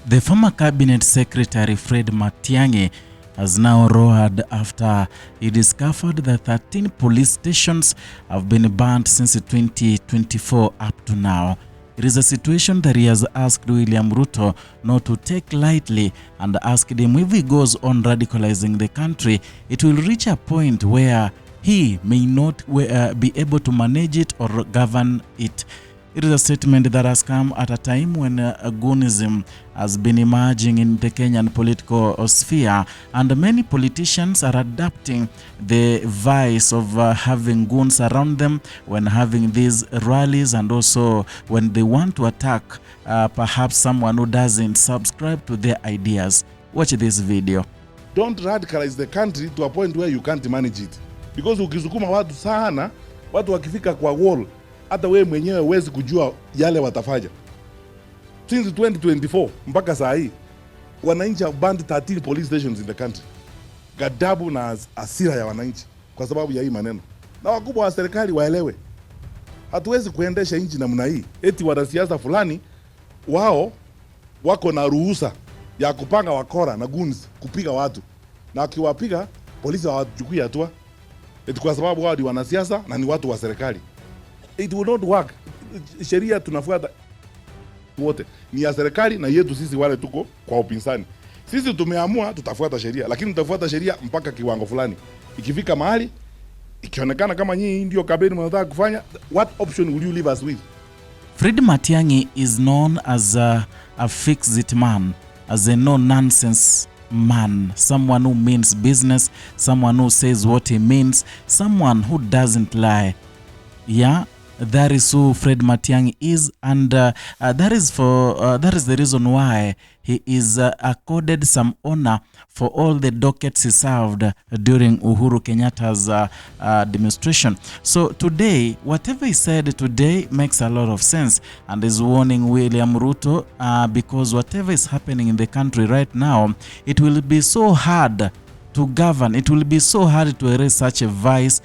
The former cabinet secretary Fred Matiang'i has now roared after he discovered that 13 police stations have been banned since 2024 up to now. It is a situation that he has asked William Ruto not to take lightly and asked him if he goes on radicalizing the country, it will reach a point where he may not be able to manage it or govern it. It is a statement that has come at a time when goonism has been emerging in the Kenyan political sphere, and many politicians are adapting the vice of having goons around them when having these rallies, and also when they want to attack perhaps someone who doesn't subscribe to their ideas. Watch this video. Don't radicalize the country to a point where you can't manage it, because ukisukuma watu sana, watu wakifika kwa wall, hata wewe mwenyewe huwezi kujua yale watafanya. Since 2024 mpaka saa hii wananchi have banned 13 police stations in the country. Ghadhabu na hasira ya wananchi kwa sababu ya hii maneno. Na wakubwa wa serikali waelewe, hatuwezi kuendesha nchi namna hii. Eti wanasiasa fulani wao wako na ruhusa ya kupanga wakora na goons kupiga watu, na akiwapiga polisi hawachukui hatua eti kwa sababu wao ni wanasiasa na ni watu wa serikali. It will not work. Sheria tunafuata wote ni ya serikali na yetu sisi wale tuko kwa upinzani. Sisi tumeamua tutafuata sheria, lakini tutafuata sheria mpaka kiwango fulani. Ikifika mahali ikionekana kama nyinyi ndio kabeni mnataka kufanya, what option will you leave us with? Fred Matiang'i is known as a fix-it man, as a no-nonsense man, someone who means business, someone who says what he means, someone who doesn't lie. Yeah, that is who Fred Matiang'i is, and that is the reason why he is accorded some honor for all the dockets he served during Uhuru Kenyatta's administration. So today, whatever he said today makes a lot of sense, and is warning William Ruto because whatever is happening in the country right now, it will be so hard to govern. It will be so hard to erase such a vice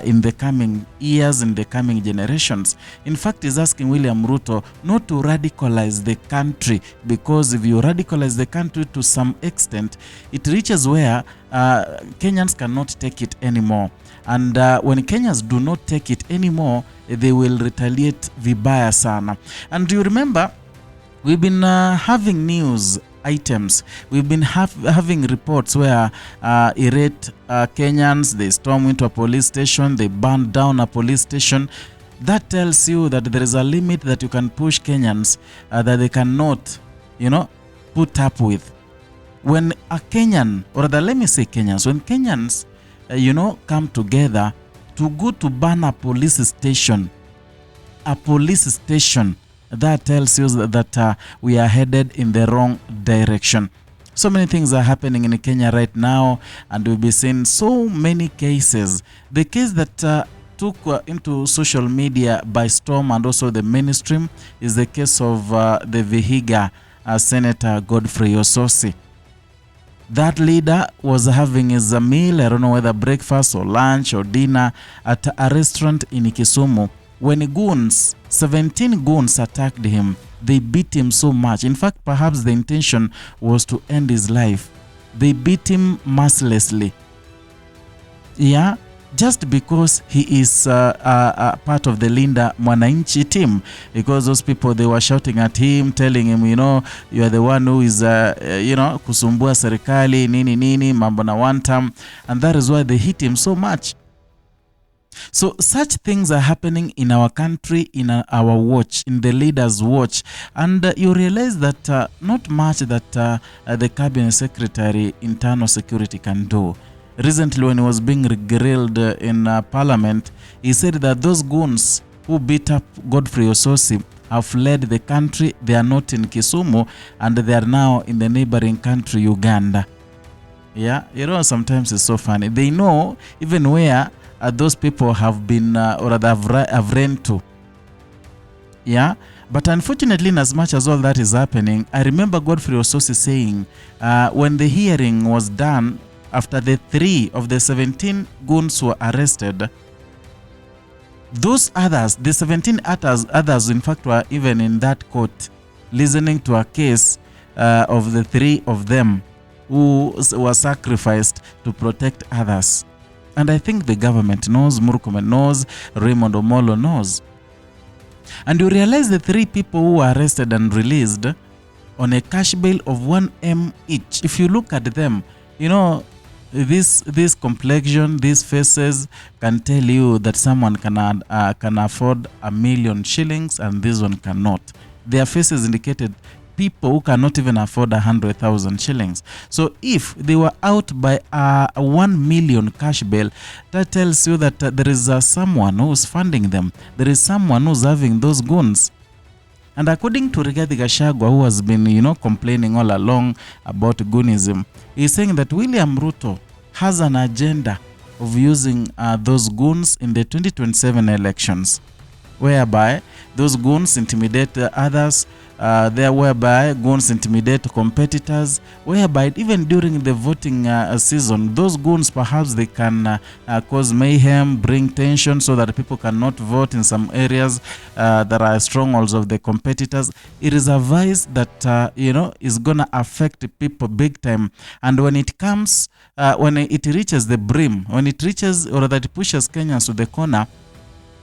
in the coming years, in the coming generations. In fact, he's asking William Ruto not to radicalize the country, because if you radicalize the country to some extent, it reaches where Kenyans cannot take it anymore. And when Kenyans do not take it anymore, they will retaliate vibaya sana. And you remember, we've been having news items. We've been having reports where Irate Kenyans, they storm into a police station, they burn down a police station. That tells you that there is a limit that you can push Kenyans that they cannot, put up with. When a Kenyan, or let me say Kenyans, when Kenyans, come together to go to burn a police station, that tells you that we are headed in the wrong direction. So many things are happening in Kenya right now, and we'll be seeing so many cases. The case that took into social media by storm and also the mainstream is the case of the Vihiga Senator Godfrey Ososi. That leader was having his meal, I don't know whether breakfast or lunch or dinner, at a restaurant in Kisumu, when 17 goons attacked him. They beat him so much. In fact, perhaps the intention was to end his life. They beat him mercilessly. Yeah, just because he is a part of the Linda Mwananchi team. Because those people, they were shouting at him, telling him, you are the one who is, kusumbua serikali, nini, mambo na one term. And that is why they hit him so much. So such things are happening in our country, in our watch, in the leaders' watch. And you realize that not much that the cabinet secretary internal security can do. Recently, when he was being grilled in parliament, he said that those goons who beat up Godfrey Ososi have fled the country. They are not in Kisumu, and they are now in the neighboring country, Uganda. Yeah, sometimes it's so funny. They know even where those people have been or have ran to. Yeah, but unfortunately, in as much as all that is happening, I remember Godfrey Ososi saying when the hearing was done, after the 3 of the 17 goons were arrested, those others, the 17 others in fact were even in that court listening to a case of the three of them who were sacrificed to protect others. And I think the government knows, Murkomen knows, Raymond Omolo knows. And you realize the three people who were arrested and released on a cash bail of 1 M each. If you look at them, you know, this complexion, these faces can tell you that someone can afford 1 million shillings and this one cannot. Their faces indicated people who cannot even afford 100,000 shillings. So if they were out by 1 million cash bail, that tells you that there is someone who's funding them. There is someone who's having those goons. And according to Rigathi Gachagua, who has been, you know, complaining all along about goonism, he's saying that William Ruto has an agenda of using those goons in the 2027 elections, whereby those goons intimidate others, whereby goons intimidate competitors, whereby even during the voting season, those goons perhaps they can cause mayhem, bring tension so that people cannot vote in some areas that are strongholds of the competitors. It is a vice that you know, is gonna affect people big time. And when it comes, when it reaches the brim, when it reaches, or that it pushes Kenyans to the corner,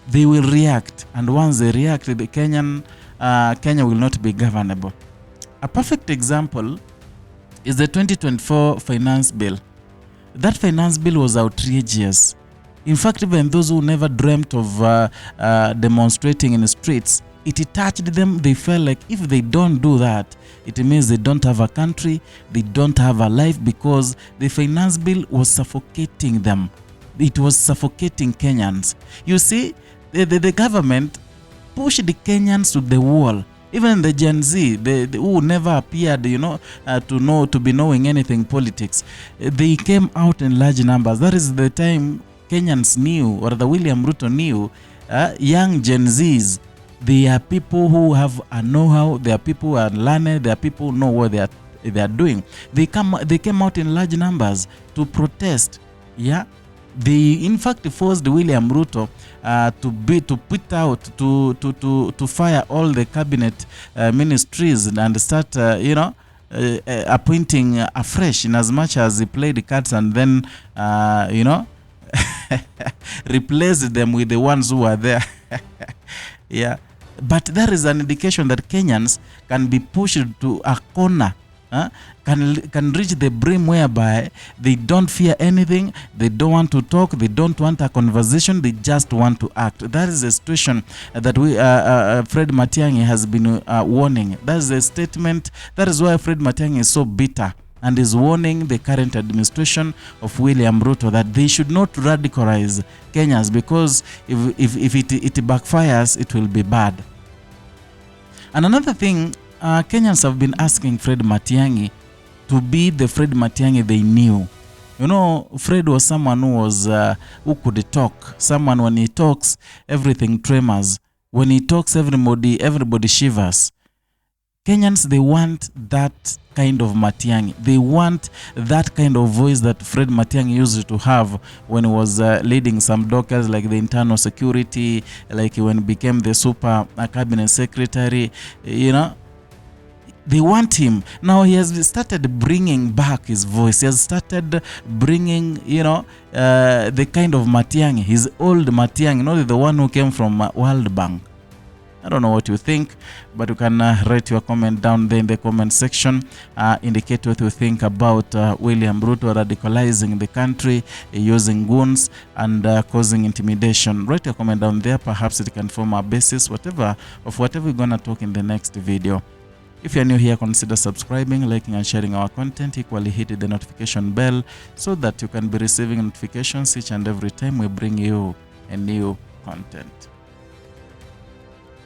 they will react. And once they react, the Kenya will not be governable. A perfect example is the 2024 finance bill. That finance bill was outrageous. In fact, even those who never dreamt of demonstrating in the streets, it touched them. They felt like if they don't do that, it means they don't have a country, they don't have a life, because the finance bill was suffocating them. It was suffocating Kenyans. You see, the government pushed the Kenyans to the wall. Even the Gen Z, who never appeared, you know, to be knowing anything politics, they came out in large numbers. That is the time Kenyans knew, or the William Ruto knew, young Gen Zs, they are people who have a know-how, they are people who are learned, they are people who know what they are doing. They came out in large numbers to protest. Yeah. They in fact forced William Ruto to fire all the cabinet ministries and start appointing afresh, in as much as he played the cards and then replaced them with the ones who are there. Yeah, but there is an indication that Kenyans can be pushed to a corner. Can reach the brim whereby they don't fear anything, they don't want to talk, they don't want a conversation, they just want to act. That is a situation that Fred Matiang'i has been warning. That is a statement. That is why Fred Matiang'i is so bitter and is warning the current administration of William Ruto that they should not radicalize Kenyans, because if it backfires, it will be bad. And another thing, Kenyans have been asking Fred Matiang'i to be the Fred Matiang'i they knew. You know, Fred was someone who could talk. Someone, when he talks, everything tremors. When he talks, everybody shivers. Kenyans, they want that kind of Matiang'i. They want that kind of voice that Fred Matiang'i used to have when he was leading some dockers, like the internal security, like when he became the super cabinet secretary, you know. They want him. Now he has started bringing back his voice. He has started bringing, you know, the kind of Matiang'i, his old Matiang'i, not the one who came from World Bank. I don't know what you think, but you can write your comment down there in the comment section. Indicate what you think about William Ruto radicalizing the country, using goons and causing intimidation. Write your comment down there. Perhaps it can form a basis whatever we're going to talk in the next video. If you're new here, consider subscribing, liking and sharing our content. Equally hit the notification bell so that you can be receiving notifications each and every time we bring you a new content.